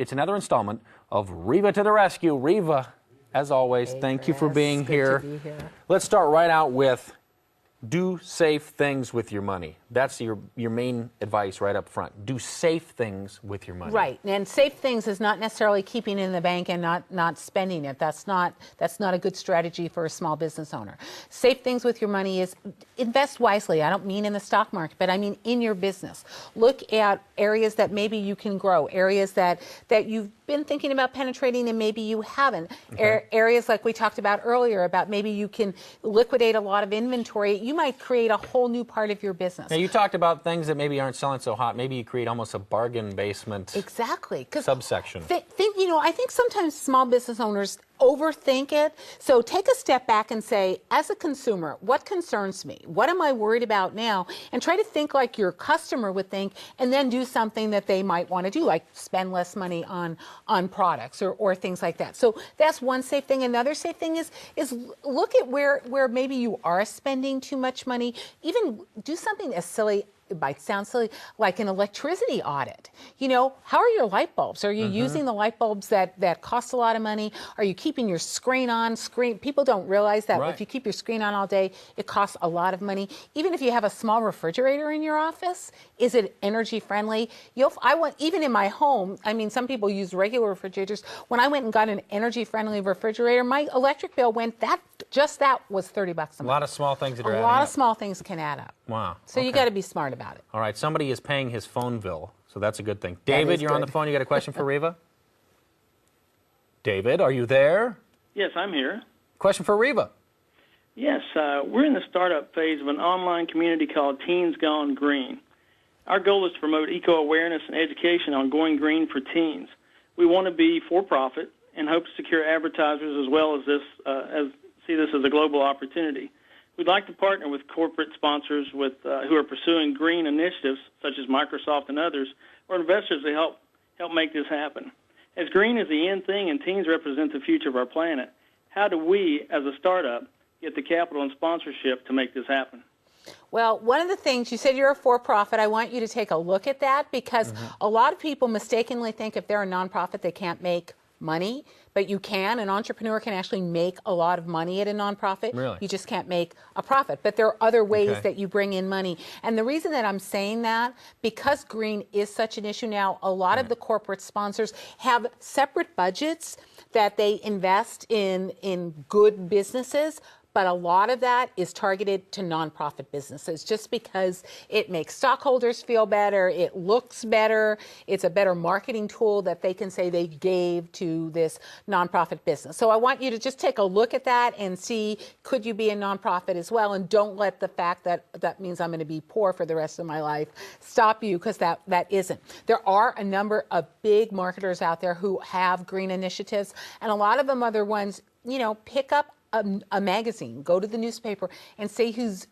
It's another installment of Rieva to the Rescue. Rieva, as always, thank you for being here. Let's start right out with do safe things with your money. That's your main advice right up front. Do safe things with your money. Right, and safe things is not necessarily keeping it in the bank and not spending it. That's not a good strategy for a small business owner. Safe things with your money is invest wisely. I don't mean in the stock market, but I mean in your business. Look at areas that maybe you can grow, areas that you've been thinking about penetrating and maybe you haven't. Okay. Areas like we talked about earlier about maybe you can liquidate a lot of inventory. You might create a whole new part of your business. Now, you talked about things that maybe aren't selling so hot. Maybe you create almost a bargain basement subsection. I think sometimes small business owners overthink it. So take a step back and say, as a consumer, what concerns me? What am I worried about now? And try to think like your customer would think, and then do something that they might want to do, like spend less money on products or things like that. So that's one safe thing. Another safe thing is look at where maybe you are spending too much money. Even do something as silly, it might sound silly, like an electricity audit. You know, how are your light bulbs? Are you using the light bulbs that cost a lot of money? Are you keeping your screen on? People don't realize that if you keep your screen on all day, it costs a lot of money. Even if you have a small refrigerator in your office, is it energy friendly? Even in my home, I mean, some people use regular refrigerators. When I went and got an energy friendly refrigerator, my electric bill went just that was $30 a month. A lot of small things that are adding up. A lot of small things can add up. Wow. So you got to be smart about it. All right. Somebody is paying his phone bill, so that's a good thing. David, you're on the phone. You got a question for Rieva? David, are you there? Yes, I'm here. Question for Rieva. Yes, we're in the startup phase of an online community called Teens Gone Green. Our goal is to promote eco-awareness and education on going green for teens. We want to be for-profit and hope to secure advertisers as well as see this as a global opportunity. We'd like to partner with corporate sponsors who are pursuing green initiatives, such as Microsoft and others, or investors to help make this happen. As green is the end thing and teens represent the future of our planet, how do we, as a startup, get the capital and sponsorship to make this happen? Well, one of the things, you said you're a for-profit. I want you to take a look at that because a lot of people mistakenly think if they're a nonprofit, they can't make money, but you can. An entrepreneur can actually make a lot of money at a nonprofit. Really? You just can't make a profit. But there are other ways that you bring in money. And the reason that I'm saying that, because green is such an issue now, a lot of the corporate sponsors have separate budgets that they invest in good businesses. But a lot of that is targeted to nonprofit businesses just because it makes stockholders feel better, it looks better, it's a better marketing tool that they can say they gave to this nonprofit business. So I want you to just take a look at that and see, could you be a nonprofit as well? And don't let the fact that means I'm going to be poor for the rest of my life stop you, because that isn't. There are a number of big marketers out there who have green initiatives, and a lot of them are the ones, pick up a magazine, go to the newspaper and say who's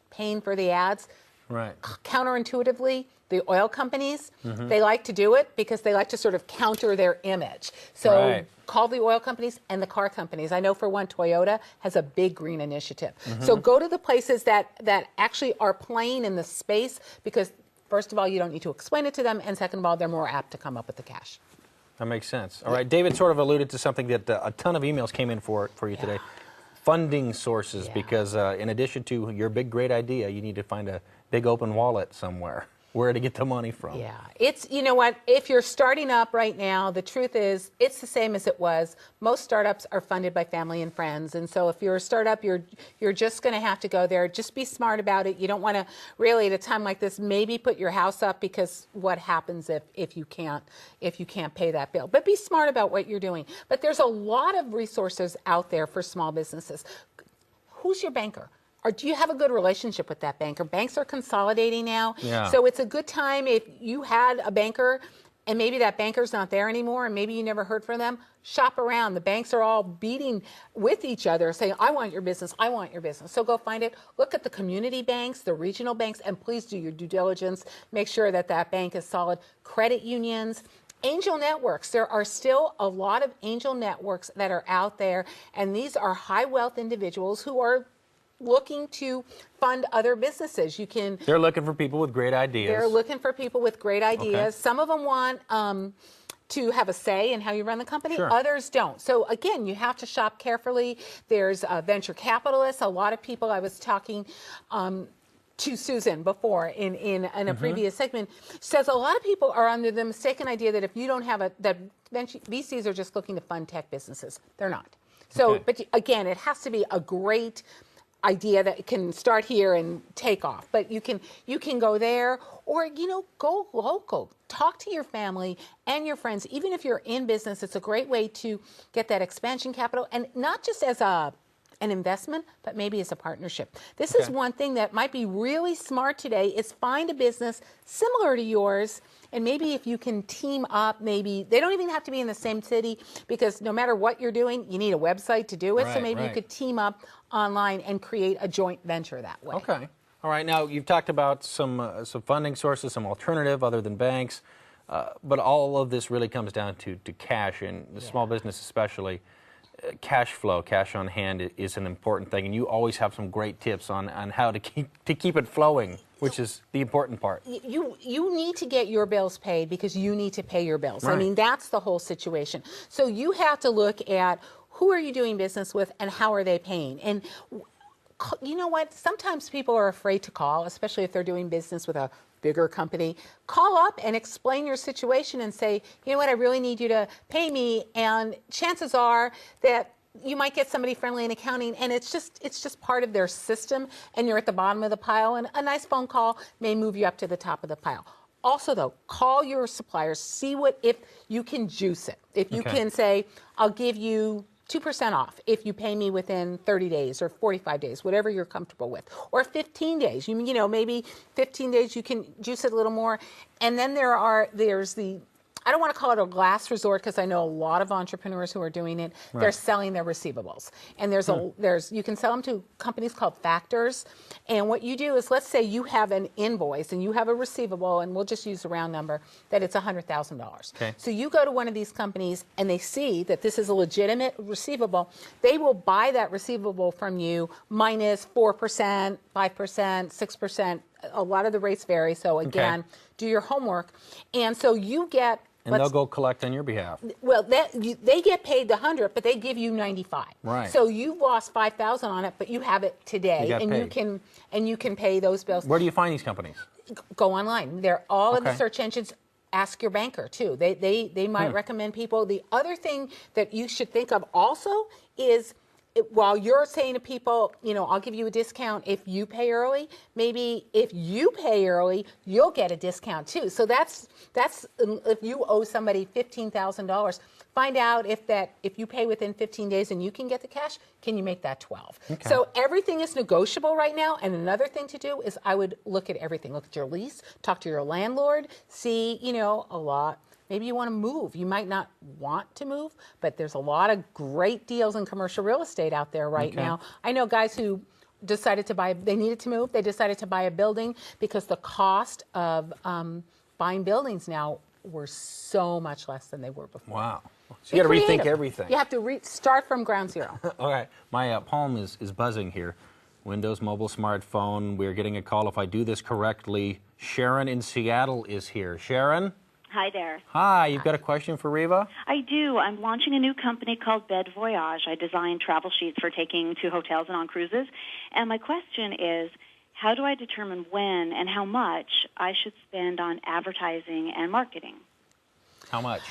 paying for the ads. Right. Counterintuitively, the oil companies, they like to do it because they like to sort of counter their image. So call the oil companies and the car companies. I know for one, Toyota has a big green initiative. So go to the places that actually are playing in the space, because first of all, you don't need to explain it to them, and second of all, they're more apt to come up with the cash. That makes sense. All right, David sort of alluded to something that a ton of emails came in for you today. Funding sources, because in addition to your big, great idea, you need to find a big open wallet somewhere. Where to get the money from. Yeah, you know what, if you're starting up right now, the truth is it's the same as it was. Most startups are funded by family and friends, and so if you're a startup, you're just going to have to go there. Just be smart about it. You don't want to really, at a time like this, maybe put your house up, because what happens if you can't pay that bill? But be smart about what you're doing. But there's a lot of resources out there for small businesses. Who's your banker? Or do you have a good relationship with that banker? Banks are consolidating now. So it's a good time if you had a banker and maybe that banker's not there anymore and maybe you never heard from them. Shop around. The banks are all beating with each other saying, I want your business, I want your business. So go find it. Look at the community banks, the regional banks, and please do your due diligence. Make sure that bank is solid. Credit unions. Angel networks. There are still a lot of angel networks that are out there, and these are high wealth individuals who are looking to fund other businesses. They're looking for people with great ideas. They're looking for people with great ideas. Some of them want to have a say in how you run the company. Sure. Others don't. So again, you have to shop carefully. There's venture capitalists. A lot of people, I was talking to Susan before in a previous segment, says a lot of people are under the mistaken idea that if you don't have that VCs are just looking to fund tech businesses. They're not. So, Okay. but again, it has to be a great idea that can start here and take off. But you can go there, or go local. Talk to your family and your friends. Even if you're in business, it's a great way to get that expansion capital, and not just as an investment, but maybe as a partnership. This is one thing that might be really smart today, is find a business similar to yours, and maybe if you can team up, maybe they don't even have to be in the same city, because no matter what you're doing, you need a website to do it. So maybe you could team up online and create a joint venture that way. Okay. All right. Now, you've talked about some funding sources, some alternative other than banks, but all of this really comes down to cash, and the small business especially. Cash flow, cash on hand is an important thing, and you always have some great tips on how to keep it flowing, which is the important part. You need to get your bills paid because you need to pay your bills. Right. I mean, that's the whole situation. So you have to look at who are you doing business with and how are they paying. And you know what? Sometimes people are afraid to call, especially if they're doing business with a bigger company. Call up and explain your situation and say, you know what, I really need you to pay me. And chances are that you might get somebody friendly in accounting, and it's just part of their system, and you're at the bottom of the pile, and a nice phone call may move you up to the top of the pile. Also, though, call your suppliers, see if you can juice it. If you can say, I'll give you 2% off if you pay me within 30 days or 45 days, whatever you're comfortable with, or 15 days. You know, maybe 15 days you can juice it a little more. And then there's the, I don't want to call it a last resort, because I know a lot of entrepreneurs who are doing it. Right. They're selling their receivables, and you can sell them to companies called factors. And what you do is, let's say you have an invoice and you have a receivable, and we'll just use a round number, that it's $100,000. Okay. So you go to one of these companies and they see that this is a legitimate receivable. They will buy that receivable from you minus 4%, 5%, 6%. A lot of the rates vary. So again, do your homework. And so you get, and they'll go collect on your behalf. well, they get paid the 100, but they give you 95. Right. So you lost 5,000 on it, but you have it today, You got and paid. you can pay those bills. Where do you find these companies? Go online. They're all in the Okay. search engines. Ask your banker too. They might recommend people. The other thing that you should think of also is, while you're saying to people, I'll give you a discount if you pay early, maybe if you pay early, you'll get a discount too. So that's if you owe somebody $15,000, find out if you pay within 15 days and you can get the cash, can you make that 12? Okay. So everything is negotiable right now. And another thing to do is, I would look at everything. Look at your lease, talk to your landlord, see, a lot. Maybe you want to move. You might not want to move, but there's a lot of great deals in commercial real estate out there right now. I know guys who decided to buy, they needed to move. They decided to buy a building because the cost of buying buildings now were so much less than they were before. Wow. So you got to rethink everything. You have to start from ground zero. All right. My palm is buzzing here. Windows Mobile Smartphone. We're getting a call if I do this correctly. Sharon in Seattle is here. Sharon? Hi there. Hi. You've got a question for Rieva? I do. I'm launching a new company called Bed Voyage. I design travel sheets for taking to hotels and on cruises. And my question is, how do I determine when and how much I should spend on advertising and marketing? How much?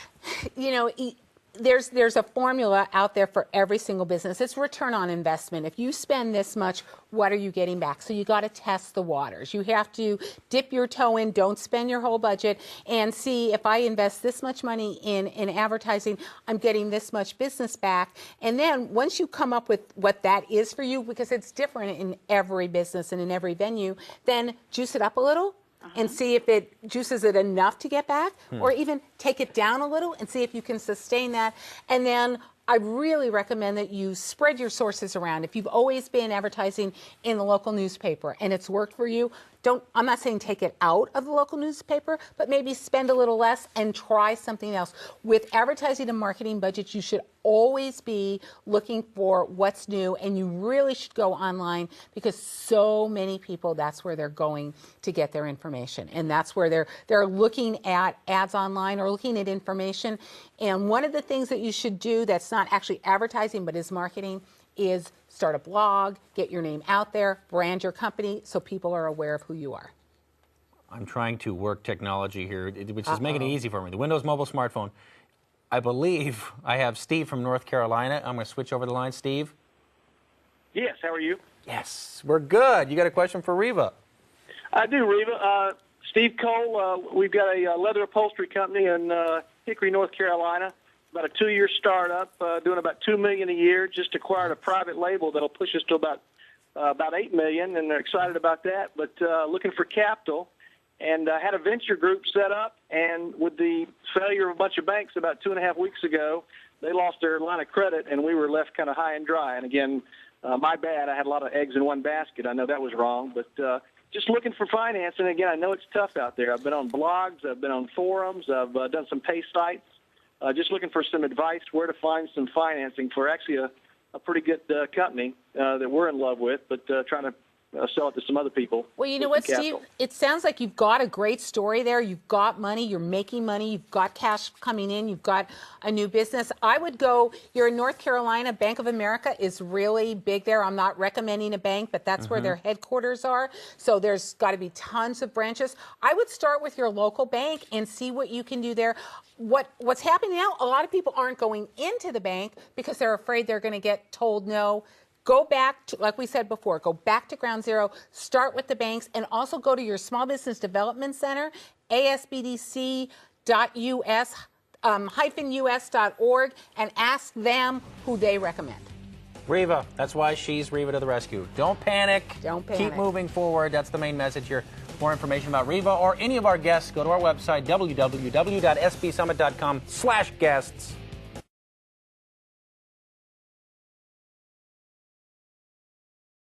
There's a formula out there for every single business. It's return on investment. If you spend this much, what are you getting back? So you got to test the waters. You have to dip your toe in, don't spend your whole budget, and see, if I invest this much money in advertising, I'm getting this much business back. And then once you come up with what that is for you, because it's different in every business and in every venue, then juice it up a little. And see if it juices it enough to get back, or even take it down a little and see if you can sustain that. And then I really recommend that you spread your sources around. If you've always been advertising in the local newspaper and it's worked for you, I'm not saying take it out of the local newspaper, but maybe spend a little less and try something else. With advertising and marketing budgets, you should always be looking for what's new, and you really should go online because so many people, that's where they're going to get their information. And that's where they're looking at ads online or looking at information. And one of the things that you should do that's not actually advertising but is marketing is start a blog, get your name out there, brand your company so people are aware of who you are. I'm trying to work technology here, which is making it easy for me. The Windows Mobile Smartphone. I believe I have Steve from North Carolina. I'm going to switch over the line. Steve? Yes, how are you? Yes, we're good. You got a question for Rieva? I do, Rieva. Steve Cole, we've got a leather upholstery company in Hickory, North Carolina. About a 2-year startup, doing about $2 million a year. Just acquired a private label that'll push us to about $8 million, and they're excited about that. But looking for capital, and had a venture group set up. And with the failure of a bunch of banks about 2.5 weeks ago, they lost their line of credit, and we were left kind of high and dry. And again, my bad. I had a lot of eggs in one basket. I know that was wrong, but just looking for financing. Again, I know it's tough out there. I've been on blogs, I've been on forums, I've done some pay sites. Just looking for some advice where to find some financing for actually a pretty good company that we're in love with, but trying to sell it to some other people. Well, you know what, Steve? It sounds like you've got a great story there. You've got money. You're making money. You've got cash coming in. You've got a new business. I would go, you're in North Carolina. Bank of America is really big there. I'm not recommending a bank, but that's where their headquarters are. So there's got to be tons of branches. I would start with your local bank and see what you can do there. What's happening now, a lot of people aren't going into the bank because they're afraid they're going to get told no. Go back to, like we said before, go back to ground zero, start with the banks, and also go to your Small Business Development Center, asbdc.us, -us.org, and ask them who they recommend. Rieva, that's why she's Rieva to the rescue. Don't panic. Don't panic. Keep moving forward. That's the main message here. More information about Rieva or any of our guests, go to our website, www.sbsummit.com/guests.